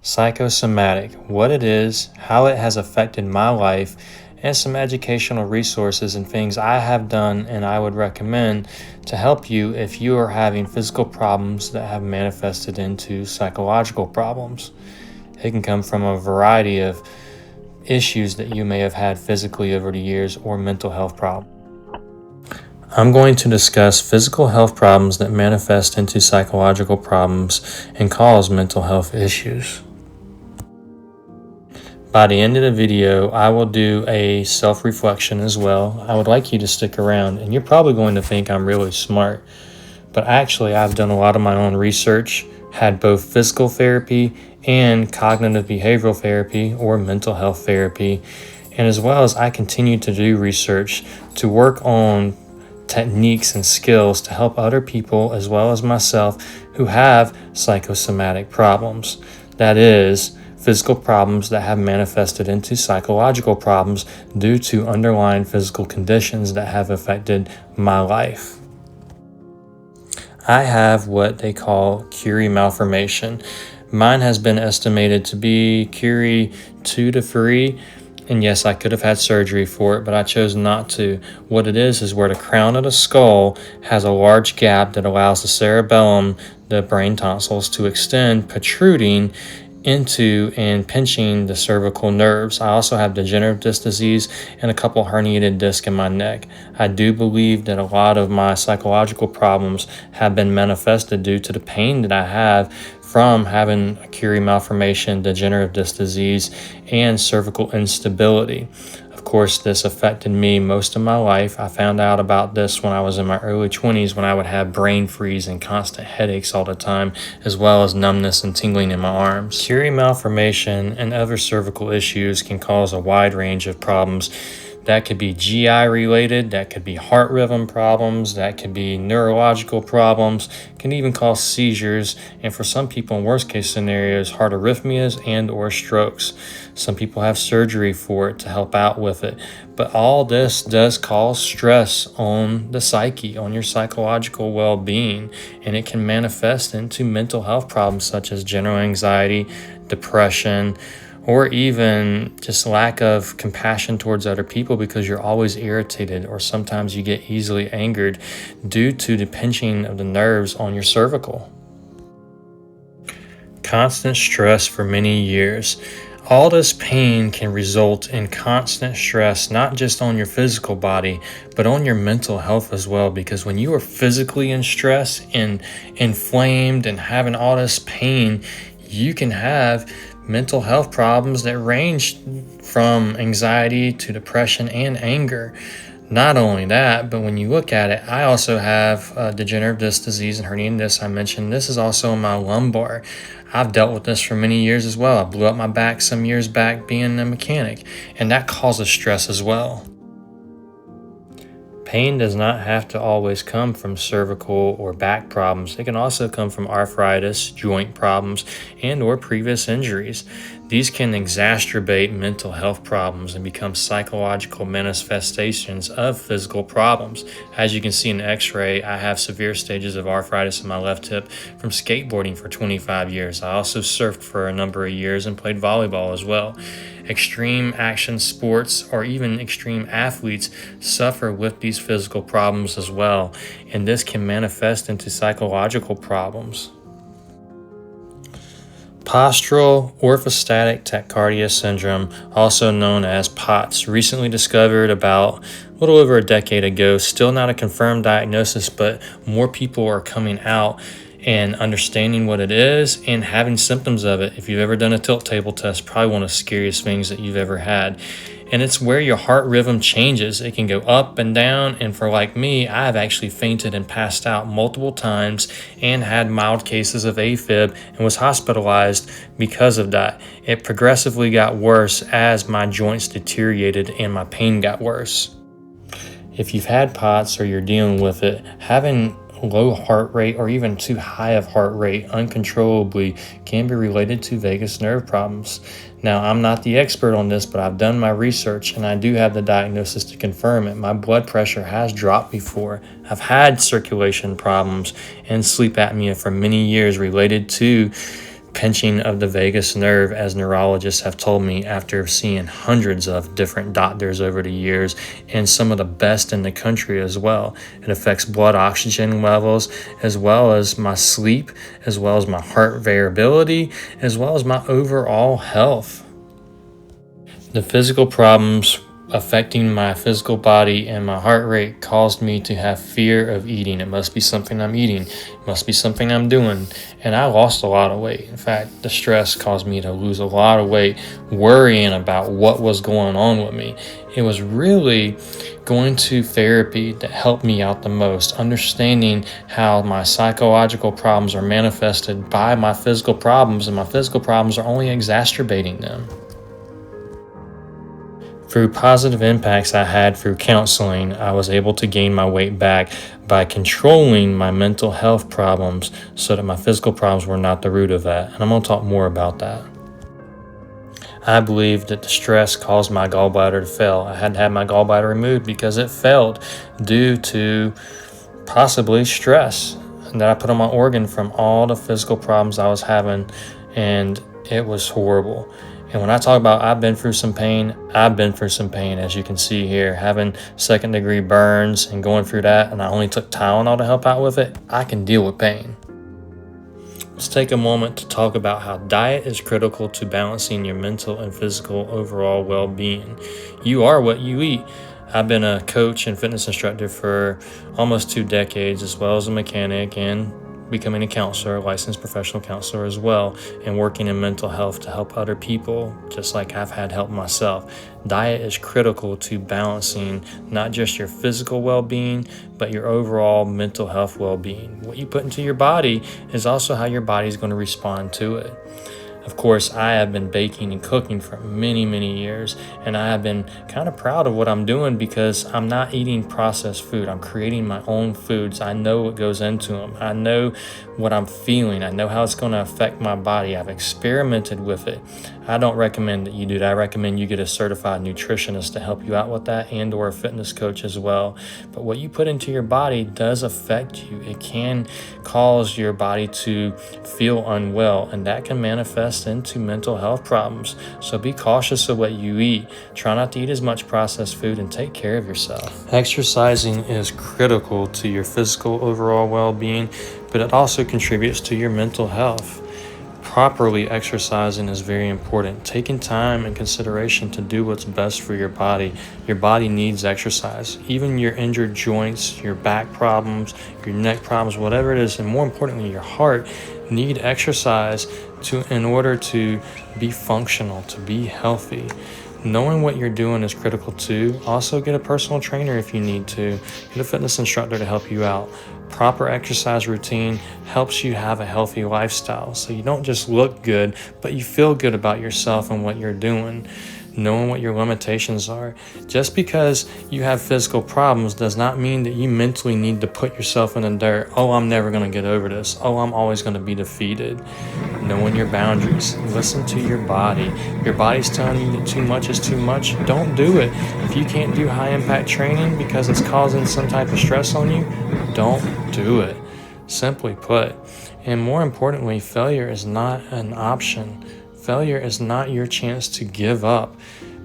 Psychosomatic, what it is, how it has affected my life, and some educational resources and things I have done and I would recommend to help you if you are having physical problems that have manifested into psychological problems. It can come from a variety of issues that you may have had physically over the years or mental health problems. I'm going to discuss physical health problems that manifest into psychological problems and cause mental health issues. By the end of the video, I will do a self-reflection as well. I would like you to stick around, and you're probably going to think I'm really smart, but actually I've done a lot of my own research, had both physical therapy and cognitive behavioral therapy or mental health therapy, and as well as I continue to do research to work on techniques and skills to help other people as well as myself who have psychosomatic problems. That is, physical problems that have manifested into psychological problems due to underlying physical conditions that have affected my life. I have what they call Curie malformation. Mine has been estimated to be Curie 2 to 3. And yes, I could have had surgery for it, but I chose not to. What it is where the crown of the skull has a large gap that allows the cerebellum, the brain tonsils, to extend, protruding into and pinching the cervical nerves. I also have degenerative disc disease and a couple herniated discs in my neck. I do believe that a lot of my psychological problems have been manifested due to the pain that I have from having a Curie malformation, degenerative disc disease, and cervical instability. Of course, this affected me most of my life. I found out about this when I was in my early 20s when I would have brain freeze and constant headaches all the time, as well as numbness and tingling in my arms. Curie malformation and other cervical issues can cause a wide range of problems. That could be GI related, that could be heart rhythm problems, that could be neurological problems, can even cause seizures, and for some people in worst case scenarios, heart arrhythmias and or strokes. Some people have surgery for it to help out with it. But all this does cause stress on the psyche, on your psychological well-being, and it can manifest into mental health problems such as general anxiety, depression, or even just lack of compassion towards other people because you're always irritated, or sometimes you get easily angered due to the pinching of the nerves on your cervical. Constant stress for many years. All this pain can result in constant stress, not just on your physical body, but on your mental health as well. Because when you are physically in stress and inflamed and having all this pain, you can have mental health problems that range from anxiety to depression and anger. Not only that, but when you look at it, I also have degenerative disc disease and herniated disc. I mentioned this is also in my lumbar. I've dealt with this for many years as well. I blew up my back some years back being a mechanic, and that causes stress as well. Pain does not have to always come from cervical or back problems. It can also come from arthritis, joint problems, and or previous injuries. These can exacerbate mental health problems and become psychological manifestations of physical problems. As you can see in the x-ray, I have severe stages of arthritis in my left hip from skateboarding for 25 years. I also surfed for a number of years and played volleyball as well. Extreme action sports or even extreme athletes suffer with these physical problems as well, and this can manifest into psychological problems. Postural orthostatic tachycardia syndrome, also known as POTS, recently discovered about a little over a decade ago. Still not a confirmed diagnosis, but more people are coming out and understanding what it is and having symptoms of it. If you've ever done a tilt table test, probably one of the scariest things that you've ever had. And it's where your heart rhythm changes. It can go up and down, and for like me, I've actually fainted and passed out multiple times and had mild cases of AFib and was hospitalized because of that. It progressively got worse as my joints deteriorated and my pain got worse. If you've had POTS or you're dealing with it, having low heart rate or even too high of heart rate uncontrollably can be related to vagus nerve problems. Now, I'm not the expert on this, but I've done my research and I do have the diagnosis to confirm it. My blood pressure has dropped before. I've had circulation problems and sleep apnea for many years related to pinching of the vagus nerve, as neurologists have told me after seeing hundreds of different doctors over the years and some of the best in the country as well. It affects blood oxygen levels, as well as my sleep, as well as my heart variability, as well as my overall health. The physical problems affecting my physical body and my heart rate caused me to have fear of eating. It must be something I'm eating. It must be something I'm doing. And I lost a lot of weight. In fact, the stress caused me to lose a lot of weight, worrying about what was going on with me. It was really going to therapy that helped me out the most, understanding how my psychological problems are manifested by my physical problems, and my physical problems are only exacerbating them. Through positive impacts I had through counseling, I was able to gain my weight back by controlling my mental health problems so that my physical problems were not the root of that. And I'm going to talk more about that. I believe that the stress caused my gallbladder to fail. I had to have my gallbladder removed because it failed due to possibly stress that I put on my organ from all the physical problems I was having, and it was horrible. And when I talk about I've been through some pain, as you can see here, having second-degree burns and going through that, and I only took Tylenol to help out with it. I can deal with pain. Let's take a moment to talk about how diet is critical to balancing your mental and physical overall well-being. You are what you eat. I've been a coach and fitness instructor for almost 2 decades, as well as a mechanic and becoming a counselor, a licensed professional counselor as well, and working in mental health to help other people, just like I've had help myself. Diet is critical to balancing not just your physical well-being, but your overall mental health well-being. What you put into your body is also how your body is going to respond to it. Of course, I have been baking and cooking for many, many years, and I have been kind of proud of what I'm doing because I'm not eating processed food. I'm creating my own foods. I know what goes into them. I know what I'm feeling. I know how it's going to affect my body. I've experimented with it. I don't recommend that you do that. I recommend you get a certified nutritionist to help you out with that, and or a fitness coach as well. But what you put into your body does affect you. It can cause your body to feel unwell, and that can manifest into mental health problems. So be cautious of what you eat. Try not to eat as much processed food and take care of yourself. Exercising is critical to your physical overall well-being, but it also contributes to your mental health. Properly exercising is very important. Taking time and consideration to do what's best for your body. Your body needs exercise. Even your injured joints, your back problems, your neck problems, whatever it is, and more importantly, your heart need exercise in order to be functional, to be healthy. Knowing what you're doing is critical too. Also get a personal trainer if you need to. Get a fitness instructor to help you out. Proper exercise routine helps you have a healthy lifestyle. So you don't just look good, but you feel good about yourself and what you're doing. Knowing what your limitations are. Just because you have physical problems does not mean that you mentally need to put yourself in the dirt. Oh, I'm never going to get over this. Oh, I'm always going to be defeated. Knowing your boundaries. Listen to your body. Your body's telling you that too much is too much. Don't do it. If you can't do high impact training because it's causing some type of stress on you, don't do it. Simply put. And more importantly, failure is not an option. Failure is not your chance to give up.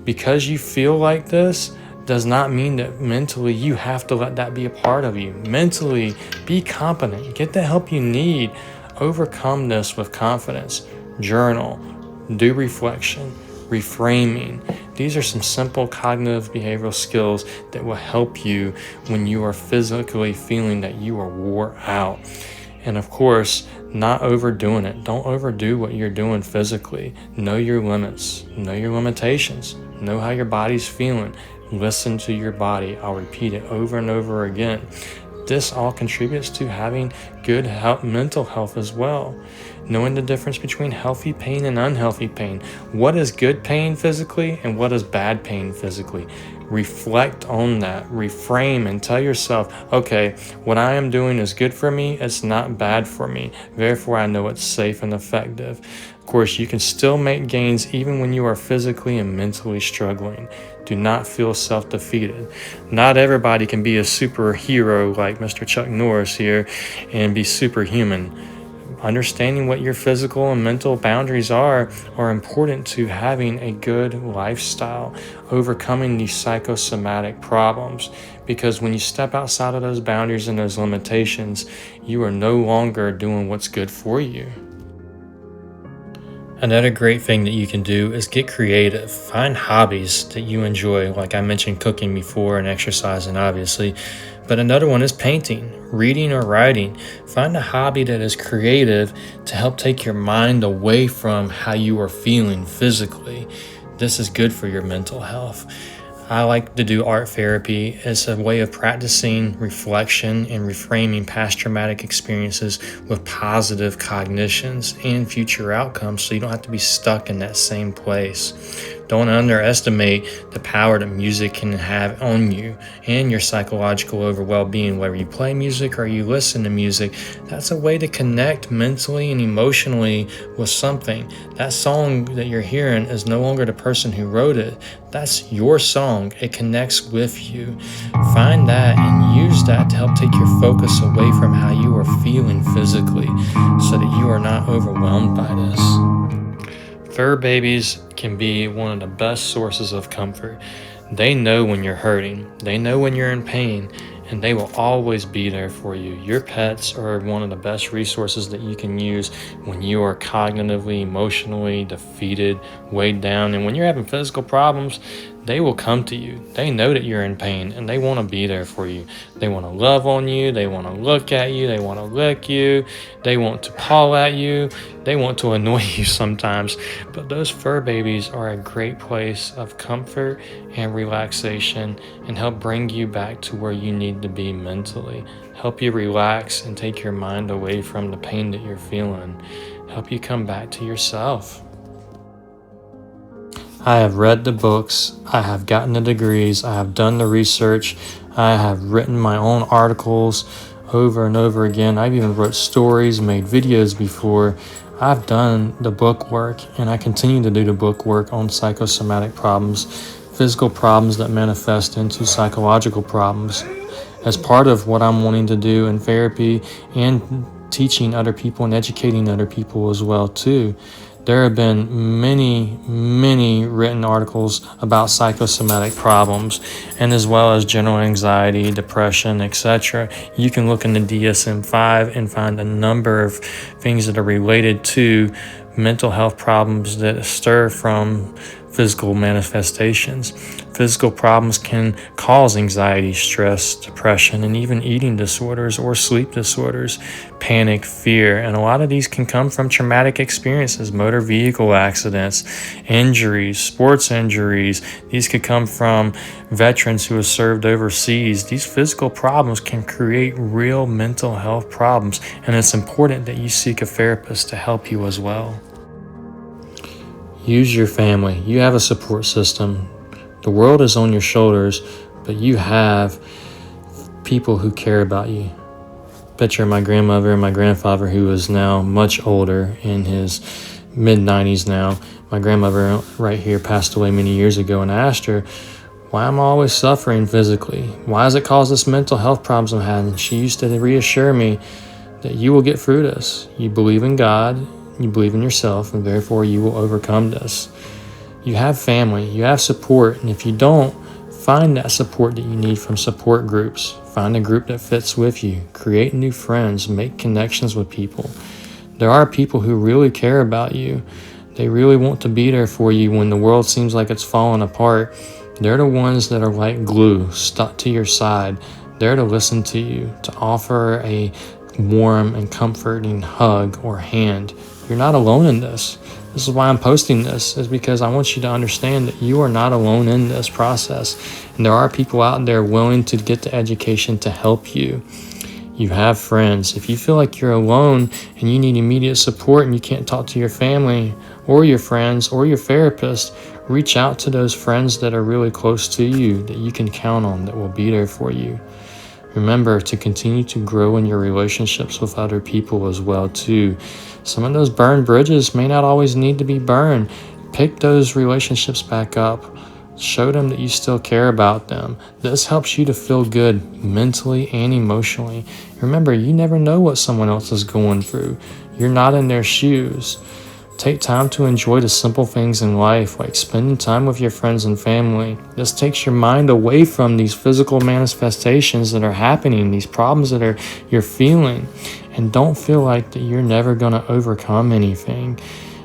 Because you feel like this does not mean that mentally you have to let that be a part of you. Mentally, be competent. Get the help you need. Overcome this with confidence. Journal. Do reflection. Reframing. These are some simple cognitive behavioral skills that will help you when you are physically feeling that you are wore out. And of course, not overdoing it. Don't overdo what you're doing physically. Know your limits. Know your limitations. Know how your body's feeling. Listen to your body. I'll repeat it over and over again. This all contributes to having good mental health as well. Knowing the difference between healthy pain and unhealthy pain. What is good pain physically and what is bad pain physically? Reflect on that. Reframe and tell yourself, okay, what I am doing is good for me. It's not bad for me. Therefore, I know it's safe and effective. Of course, you can still make gains even when you are physically and mentally struggling. Do not feel self-defeated. Not everybody can be a superhero like Mr. Chuck Norris here and be superhuman. Understanding what your physical and mental boundaries are important to having a good lifestyle, overcoming these psychosomatic problems. Because when you step outside of those boundaries and those limitations, you are no longer doing what's good for you. Another great thing that you can do is get creative. Find hobbies that you enjoy, like I mentioned cooking before and exercising, obviously. But another one is painting, reading, or writing. Find a hobby that is creative to help take your mind away from how you are feeling physically. This is good for your mental health. I like to do art therapy as a way of practicing reflection and reframing past traumatic experiences with positive cognitions and future outcomes so you don't have to be stuck in that same place. Don't underestimate the power that music can have on you and your psychological overall well-being. Whether you play music or you listen to music, that's a way to connect mentally and emotionally with something. That song that you're hearing is no longer the person who wrote it. That's your song. It connects with you. Find that and use that to help take your focus away from how you are feeling physically so that you are not overwhelmed by this. Fur babies can be one of the best sources of comfort. They know when you're hurting, they know when you're in pain, and they will always be there for you. Your pets are one of the best resources that you can use when you are cognitively, emotionally defeated, weighed down, and when you're having physical problems. They will come to you. They know that you're in pain and they want to be there for you. They want to love on you. They want to look at you. They want to lick you. They want to paw at you. They want to annoy you sometimes. But those fur babies are a great place of comfort and relaxation and help bring you back to where you need to be mentally. Help you relax and take your mind away from the pain that you're feeling. Help you come back to yourself. I have read the books, I have gotten the degrees, I have done the research, I have written my own articles over and over again. I've even wrote stories, made videos before. I've done the book work, and I continue to do the book work on psychosomatic problems, physical problems that manifest into psychological problems. As part of what I'm wanting to do in therapy and teaching other people and educating other people as well too. There have been many written articles about psychosomatic problems, and as well as general anxiety, depression, etc. You can look in the DSM-5 and find a number of things that are related to mental health problems that stir from physical manifestations. Physical problems can cause anxiety, stress, depression, and even eating disorders or sleep disorders, panic, fear, and a lot of these can come from traumatic experiences, motor vehicle accidents, injuries, sports injuries. These could come from veterans who have served overseas. These physical problems can create real mental health problems, and it's important that you seek a therapist to help you as well. Use your family. You have a support system. The world is on your shoulders, but you have people who care about you. Picture my grandmother and my grandfather, who is now much older, in his mid-90s now. My grandmother right here passed away many years ago, and I asked her, why am I always suffering physically? Why does it cause this mental health problems I'm having? And she used to reassure me that you will get through this. You believe in God, you believe in yourself, and therefore you will overcome this. You have family, you have support, and if you don't, find that support that you need from support groups. Find a group that fits with you. Create new friends, make connections with people. There are people who really care about you. They really want to be there for you when the world seems like it's falling apart. They're the ones that are like glue, stuck to your side. They're to listen to you, to offer a warm and comforting hug or hand. You're not alone in this. This is why I'm posting this, is because I want you to understand that you are not alone in this process. And there are people out there willing to get the education to help you. You have friends. If you feel like you're alone and you need immediate support and you can't talk to your family or your friends or your therapist, reach out to those friends that are really close to you, that you can count on, that will be there for you. Remember to continue to grow in your relationships with other people as well too. Some of those burned bridges may not always need to be burned. Pick those relationships back up. Show them that you still care about them. This helps you to feel good mentally and emotionally. Remember, you never know what someone else is going through. You're not in their shoes. Take time to enjoy the simple things in life, like spending time with your friends and family. This takes your mind away from these physical manifestations that are happening, these problems that you're feeling. And don't feel like that you're never going to overcome anything.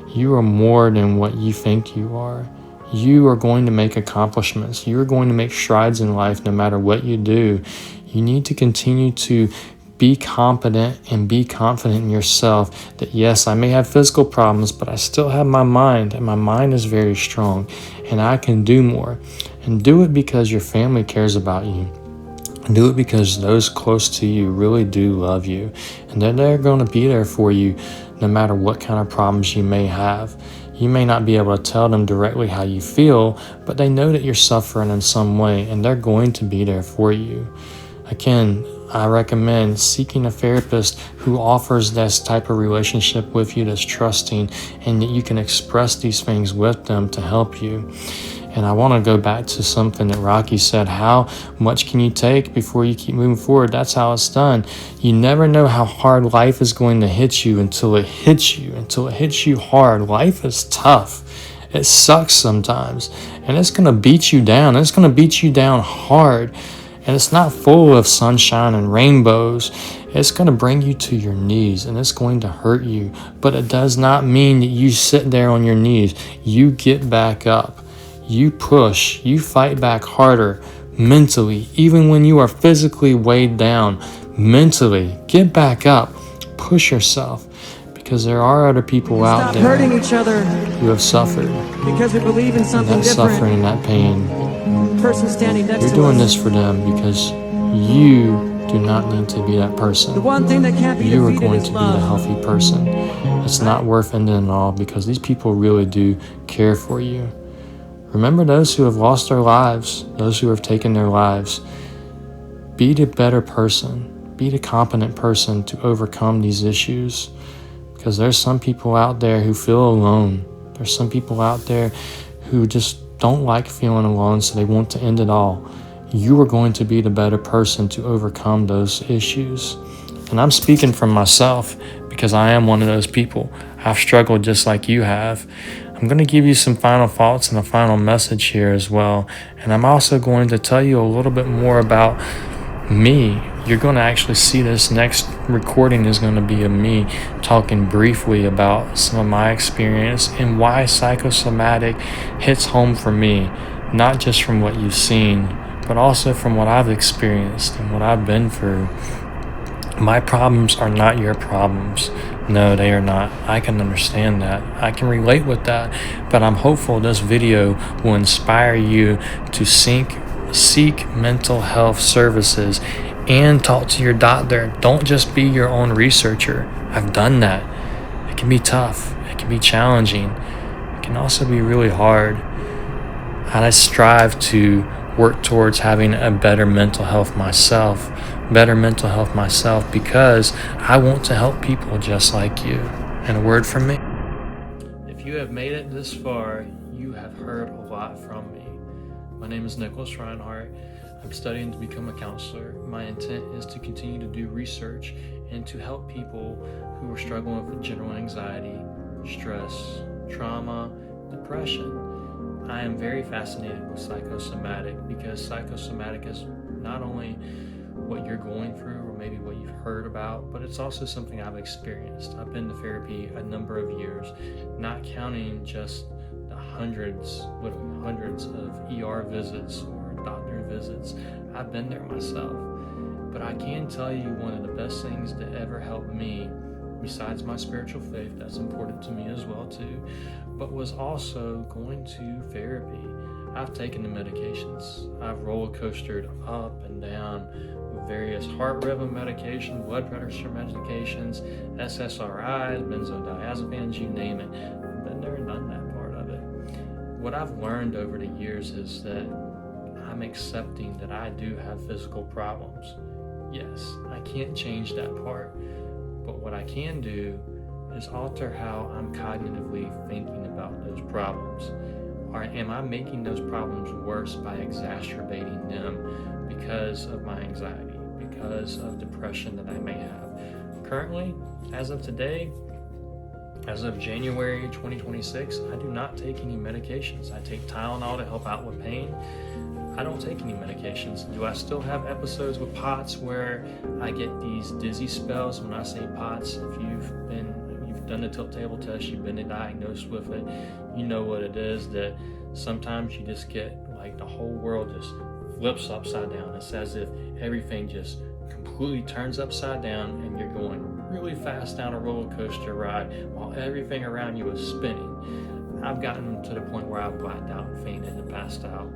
You are more than what you think you are. You are going to make accomplishments. You are going to make strides in life no matter what you do. You need to continue to be competent and be confident in yourself that yes, I may have physical problems, but I still have my mind, and my mind is very strong, and I can do more. And do it because your family cares about you. Do it because those close to you really do love you, and that they're going to be there for you no matter what kind of problems you may have. You may not be able to tell them directly how you feel, but they know that you're suffering in some way, and they're going to be there for you. Again, I recommend seeking a therapist who offers this type of relationship with you that's trusting, and that you can express these things with them to help you. And I want to go back to something that Rocky said, how much can you take before you keep moving forward? That's how it's done. You never know how hard life is going to hit you until it hits you hard. Life is tough. It sucks sometimes, and it's going to beat you down. It's going to beat you down hard. And it's not full of sunshine and rainbows. It's going to bring you to your knees, and it's going to hurt you. But it does not mean that you sit there on your knees. You get back up. You push. You fight back harder mentally. Even when you are physically weighed down, mentally, get back up. Push yourself. Because there are other people out there hurting each other who have suffered. Because we believe in something and that different. suffering and that pain. Person standing next You're to doing us. this for them because you do not need to be that person. The one thing that can't be You are defeated going is to be love. the healthy person. It's not worth ending it all because these people really do care for you. Remember those who have lost their lives, those who have taken their lives. Be the better person. Be the competent person to overcome these issues. Because there's some people out there who feel alone. There's some people out there who just don't like feeling alone, so they want to end it all. You are going to be the better person to overcome those issues. And I'm speaking from myself because I am one of those people. I've struggled just like you have. I'm going to give you some final thoughts and a final message here as well. And I'm also going to tell you a little bit more about me. You're going to actually see this next recording is going to be of me talking briefly about some of my experience and why psychosomatic hits home for me, not just from what you've seen, but also from what I've experienced and what I've been through. My problems are not your problems. No, they are not. I can understand that. I can relate with that, but I'm hopeful this video will inspire you to seek mental health services and talk to your doctor. Don't just be your own researcher. I've done that. It can be tough. It can be challenging. It can also be really hard. I strive to work towards having a better mental health myself because I want to help people just like you. And a word from me. If you have made it this far, you have heard a lot from me. My name is Nicholas Reinhardt. I'm studying to become a counselor. My intent is to continue to do research and to help people who are struggling with general anxiety, stress, trauma, depression. I am very fascinated with psychosomatic because psychosomatic is not only what you're going through or maybe what you've heard about, but it's also something I've experienced. I've been to therapy a number of years, not counting just the literally hundreds of ER visits or doctor visits. I've been there myself. But I can tell you one of the best things that ever helped me, besides my spiritual faith, that's important to me as well too, but was also going to therapy. I've taken the medications. I've roller coastered up and down with various heart rhythm medication, blood pressure medications, SSRIs, benzodiazepines, you name it. I've been there and done that part of it. What I've learned over the years is that I'm accepting that I do have physical problems. Yes, I can't change that part, but what I can do is alter how I'm cognitively thinking about those problems. Or am I making those problems worse by exacerbating them because of my anxiety, because of depression that I may have? Currently, as of today, As of January 2026, I do not take any medications. I take Tylenol to help out with pain. I don't take any medications. Do I still have episodes with POTS where I get these dizzy spells? When I say POTS, if you've done the tilt table test, you've been diagnosed with it, you know what it is, that sometimes you just get like the whole world just flips upside down. It's as if everything just completely turns upside down and you're going really fast down a roller coaster ride while everything around you is spinning. I've gotten to the point where I've blacked out and fainted and passed out.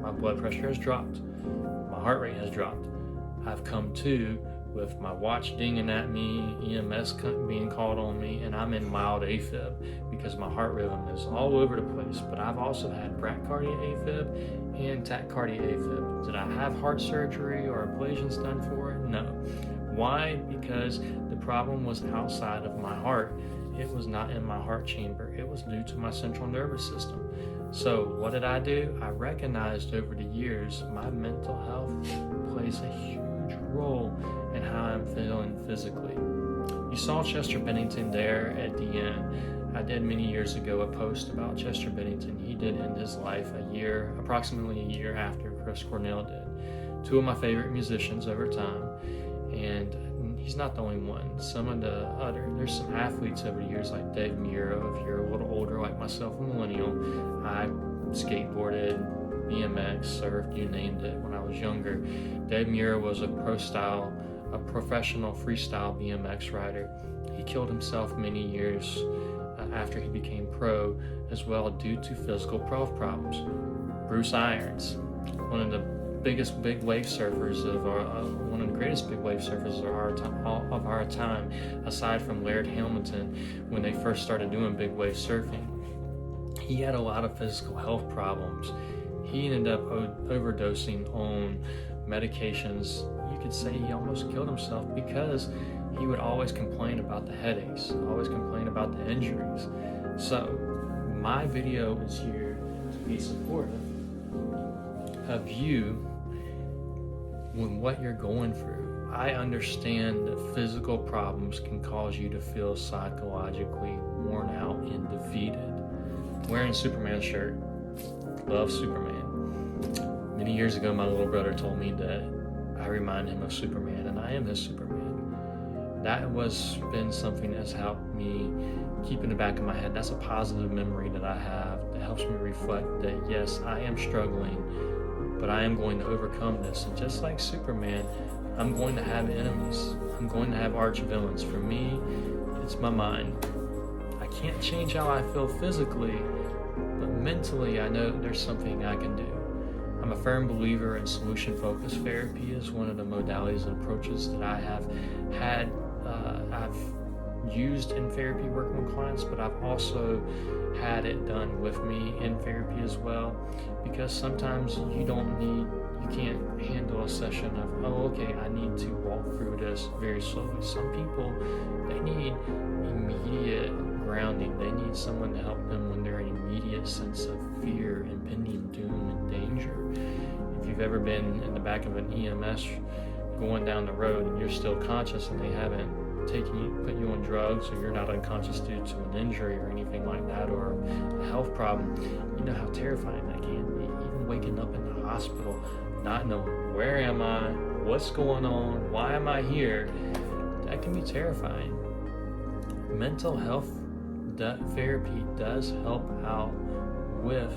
My blood pressure has dropped. My heart rate has dropped. I've come to with my watch dinging at me, EMS being called on me, and I'm in mild AFib because my heart rhythm is all over the place. But I've also had bradycardia AFib and tachycardia AFib. Did I have heart surgery or ablations done for it? No. Why? Because the problem was outside of my heart. It was not in my heart chamber. It was due to my central nervous system. So what did I do? I recognized over the years my mental health plays a huge role in how I'm feeling physically. You saw Chester Bennington there at the end. I did many years ago a post about Chester Bennington. He did end his life approximately a year after Chris Cornell did. Two of my favorite musicians over time, and he's not the only one. There's some athletes over the years like Dave Muro. If you're a little older like myself, a millennial, I skateboarded, BMX, surfed, you named it, when I was younger. Dave Muro was a professional freestyle BMX rider. He killed himself many years after he became pro as well due to physical health problems. Bruce Irons, one of the greatest big wave surfers of our time, aside from Laird Hamilton when they first started doing big wave surfing. He had a lot of physical health problems. He ended up overdosing on medications. You could say he almost killed himself because he would always complain about the headaches, always complain about the injuries. So my video is here to be supportive of you when what you're going through. I understand that physical problems can cause you to feel psychologically worn out and defeated. Wearing Superman shirt, love Superman. Many years ago, my little brother told me that I remind him of Superman, and I am his Superman. That has been something that's helped me keep in the back of my head. That's a positive memory that I have that helps me reflect that, yes, I am struggling, but I am going to overcome this. And just like Superman, I'm going to have enemies. I'm going to have arch villains. For me, it's my mind. I can't change how I feel physically, but mentally, I know there's something I can do. I'm a firm believer in solution-focused therapy as one of the modalities and approaches that I have had. I've used in therapy working with clients, but I've also had it done with me in therapy as well, because sometimes you can't handle a session of, I need to walk through this very slowly. Some people, they need immediate grounding. They need someone to help them when they're in immediate sense of fear, impending doom, and danger. If you've ever been in the back of an EMS going down the road and you're still conscious and they haven't put you on drugs, or you're not unconscious due to an injury or anything like that, or a health problem, you know how terrifying that can be. Even waking up in the hospital, not knowing where am I, what's going on, why am I here, that can be terrifying. Mental health therapy does help out with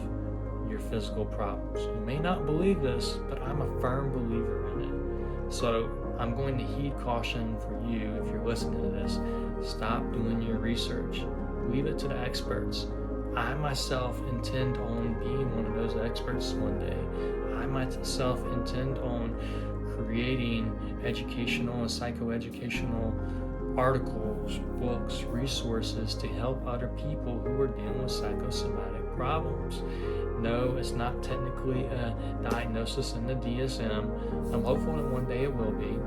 your physical problems. You may not believe this, but I'm a firm believer in it. So I'm going to heed caution for you if you're listening to this. Stop doing your research. Leave it to the experts. I myself intend on being one of those experts one day. I myself intend on creating educational and psychoeducational articles, books, resources to help other people who are dealing with psychosomatic problems. No, it's not technically a diagnosis in the DSM. I'm hopeful that one day it will be.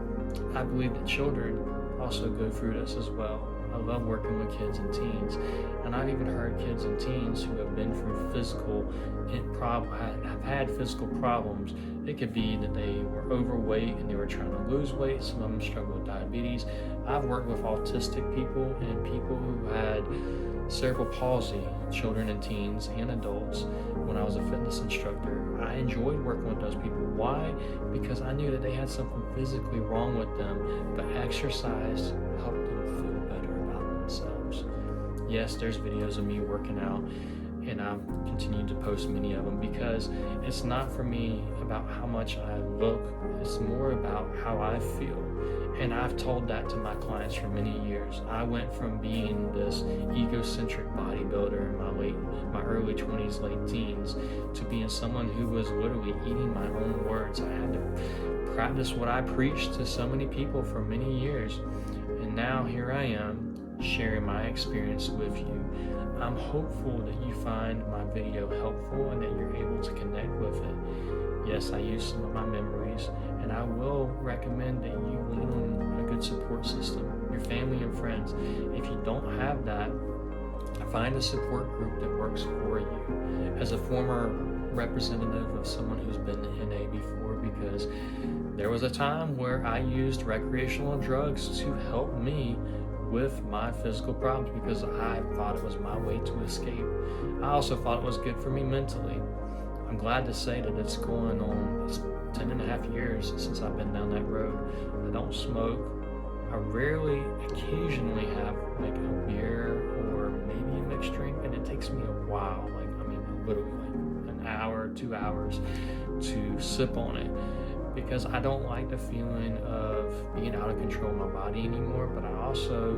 I believe that children also go through this as well. I love working with kids and teens, and I've even heard kids and teens who have been through have had physical problems. It could be that they were overweight and they were trying to lose weight. Some of them struggle with diabetes. I've worked with autistic people and people who had cerebral palsy, children and teens and adults, when I was a fitness instructor. I enjoyed working with those people. Why? Because I knew that they had something physically wrong with them, but exercise helped them feel better about themselves. Yes, there's videos of me working out, and I've continued to post many of them because it's not for me about how much I look, it's more about how I feel. And I've told that to my clients for many years. I went from being this egocentric bodybuilder in my early 20s, late teens, to being someone who was literally eating my own words. I had to practice what I preached to so many people for many years. And now here I am sharing my experience with you. I'm hopeful that you find my video helpful and that you're able to connect with it. Yes, I use some of my memories, and I will recommend that you lean on a good support system, your family and friends. If you don't have that, find a support group that works for you. As a former representative of someone who's been in NA before, because there was a time where I used recreational drugs to help me with my physical problems because I thought it was my way to escape. I also thought it was good for me mentally. I'm glad to say that it's going on, it's 10 and a half years since I've been down that road. I don't smoke. I rarely, occasionally have like a beer or maybe a mixed drink, and it takes me a while, literally like an hour, 2 hours to sip on it, because I don't like the feeling of being out of control of my body anymore, but I also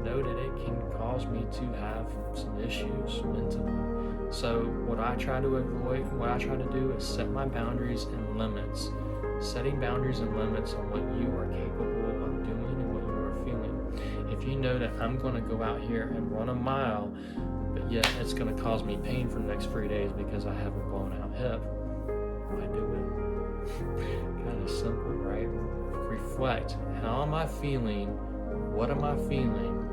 know that it can cause me to have some issues mentally. So what I try to avoid, what I try to do is set my boundaries and limits. Setting boundaries and limits on what you are capable of doing and what you are feeling. If you know that I'm going to go out here and run a mile, but yet it's going to cause me pain for the next 3 days because I have a blown out hip, I do it. Kind of simple, right? Reflect. How am I feeling? What am I feeling?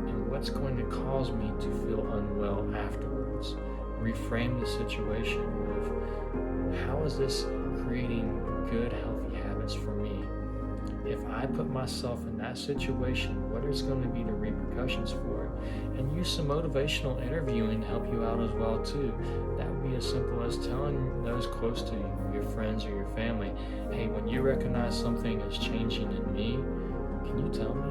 And what's going to cause me to feel unwell afterwards? Reframe the situation with, how is this creating good, healthy habits for me? If I put myself in that situation, what is going to be the repercussions for it? And use some motivational interviewing to help you out as well too. That would be as simple as telling those close to you, your friends or your family, hey, when you recognize something is changing in me, can you tell me?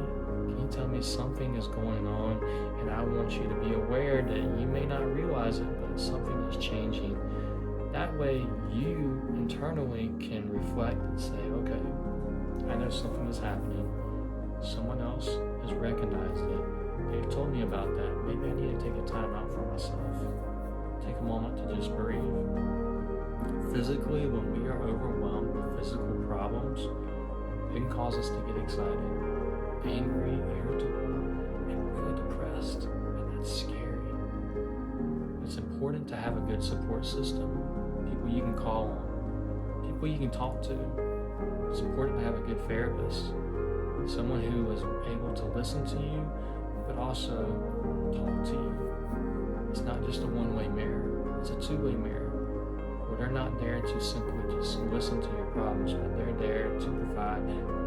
Can you tell me something is going on, and I want you to be aware that you may not realize it, but something is changing. That way you internally can reflect and say, okay, I know something is happening. Someone else has recognized it. They've told me about that. Maybe I need to take a time out for myself. Take a moment to just breathe. Physically, when we are overwhelmed with physical problems, it can cause us to get excited, angry, irritable, and really depressed. And that's scary. It's important to have a good support system. People you can call on. People you can talk to. It's important to have a good therapist, someone who is able to listen to you, but also talk to you. It's not just a one-way mirror, it's a two-way mirror, where they're not there to simply just listen to your problems, but they're there to provide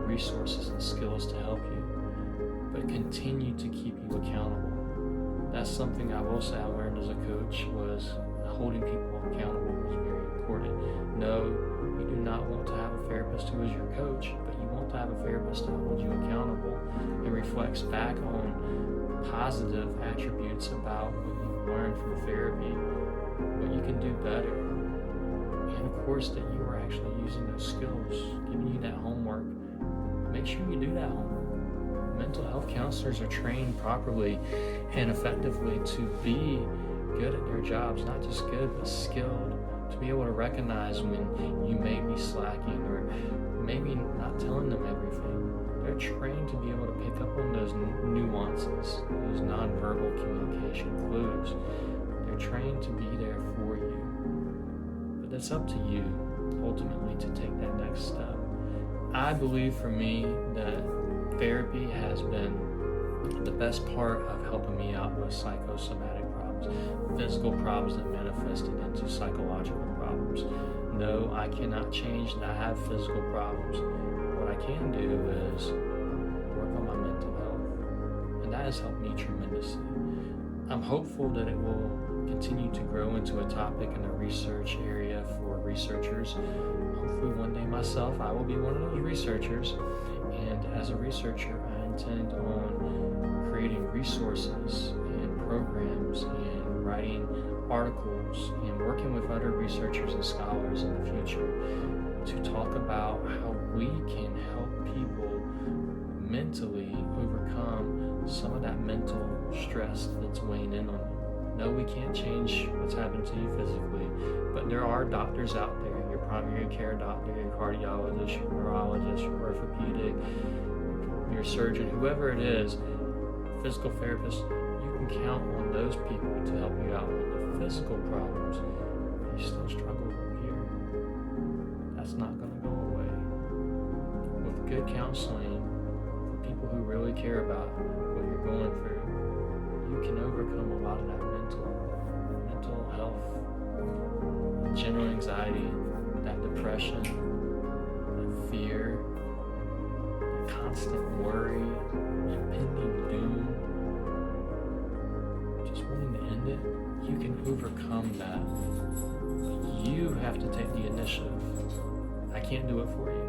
resources and skills to help you, but continue to keep you accountable. That's something I will say I learned as a coach, was holding people accountable was very important. No, you do not want to have a therapist who is your coach, but you want to have a therapist to hold you accountable and reflects back on positive attributes about what you learned through therapy, what you can do better, and of course that you are actually using those skills, giving you that homework. Make sure you do that homework. Mental health counselors are trained properly and effectively to be good at their jobs, not just good, but skilled, to be able to recognize when you may be slacking or maybe not telling them everything. They're trained to be able to pick up on those nuances, those nonverbal communication clues. They're trained to be there for you. But it's up to you, ultimately, to take that next step. I believe for me that therapy has been the best part of helping me out with psychosomatic problems, physical problems that manifested into psychological problems. No, I cannot change that I have physical problems. What I can do is work on my mental health, and that has helped me tremendously. I'm hopeful that it will continue to grow into a topic and a research area for researchers. Hopefully one day myself, I will be one of those researchers. And as a researcher, I intend on creating resources and programs and writing articles and working with other researchers and scholars in the future to talk about how we can help people mentally overcome some of that mental stress that's weighing in on them. No, we can't change what's happened to you physically, but there are doctors out there, your primary care doctor, your cardiologist, your neurologist, your orthopedic, your surgeon, whoever it is, physical therapist, you can count on those people to help you out with the physical problems. You still struggle here. That's not going to go away. With good counseling, for people who really care about what you're going through, you can overcome a lot of that mental health, general anxiety, that depression, that fear, that constant worry, impending doom, just wanting to end it. You can overcome that. You have to take the initiative. I can't do it for you.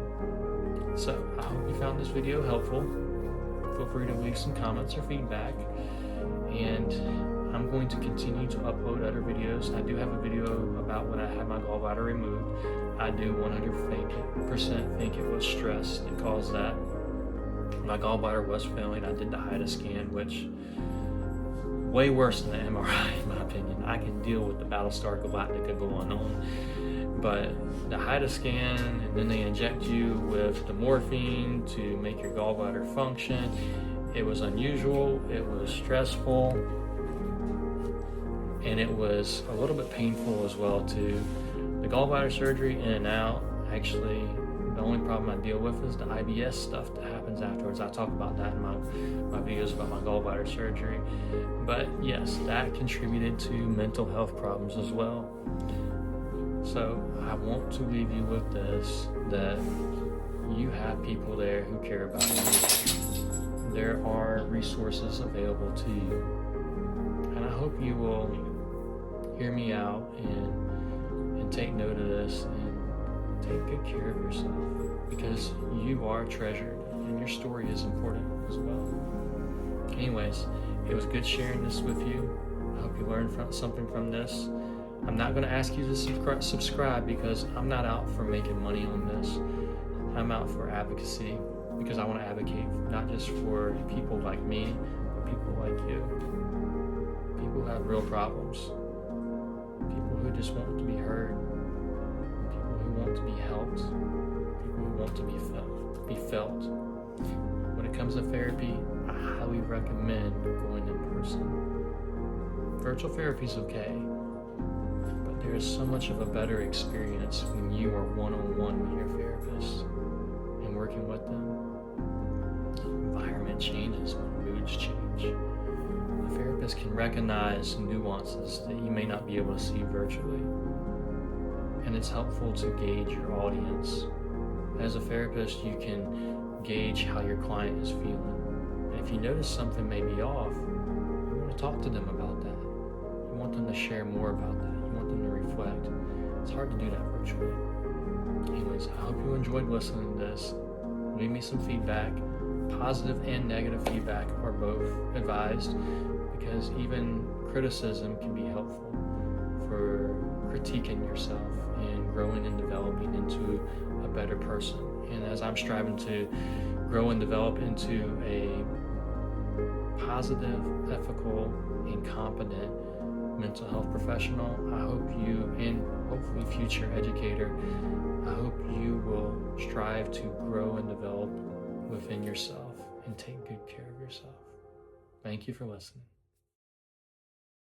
So I hope you found this video helpful. Feel free to leave some comments or feedback. And I'm going to continue to upload other videos. I do have a video about when I had my gallbladder removed. I do 100% think it was stress that caused that. My gallbladder was failing. I did the HIDA scan, which way worse than the MRI in my opinion. I can deal with the Battlestar Galactica going on. But the HIDA scan, and then they inject you with the morphine to make your gallbladder function. It was unusual, it was stressful, and it was a little bit painful as well too. The gallbladder surgery, in and out, actually the only problem I deal with is the IBS stuff that happens afterwards. I talk about that in my videos about my gallbladder surgery. But yes, that contributed to mental health problems as well. So I want to leave you with this, that you have people there who care about you. There are resources available to you. And I hope you will hear me out and take note of this and take good care of yourself, because you are treasured and your story is important as well. Anyways, it was good sharing this with you. I hope you learned something from this. I'm not going to ask you to subscribe because I'm not out for making money on this. I'm out for advocacy, because I want to advocate not just for people like me, but people like you. People who have real problems. People who just want to be heard. People who want to be helped. People who want to be felt. When it comes to therapy, I highly recommend going in person. Virtual therapy is okay, but there is so much of a better experience when you are one-on-one with your therapist and working with them. The environment changes when moods change. The therapist can recognize nuances that you may not be able to see virtually, and it's helpful to gauge your audience. As a therapist, you can gauge how your client is feeling. And if you notice something may be off, you want to talk to them about that. You want them to share more about that. You want them to reflect. It's hard to do that virtually. Anyways, I hope you enjoyed listening to this. Leave me some feedback. Positive and negative feedback are both advised, because even criticism can be helpful for critiquing yourself and growing and developing into a better person. And as I'm striving to grow and develop into a positive, ethical, and competent mental health professional, I hope you, and hopefully future educator, I hope you will strive to grow and develop within yourself and take good care of yourself. Thank you for listening.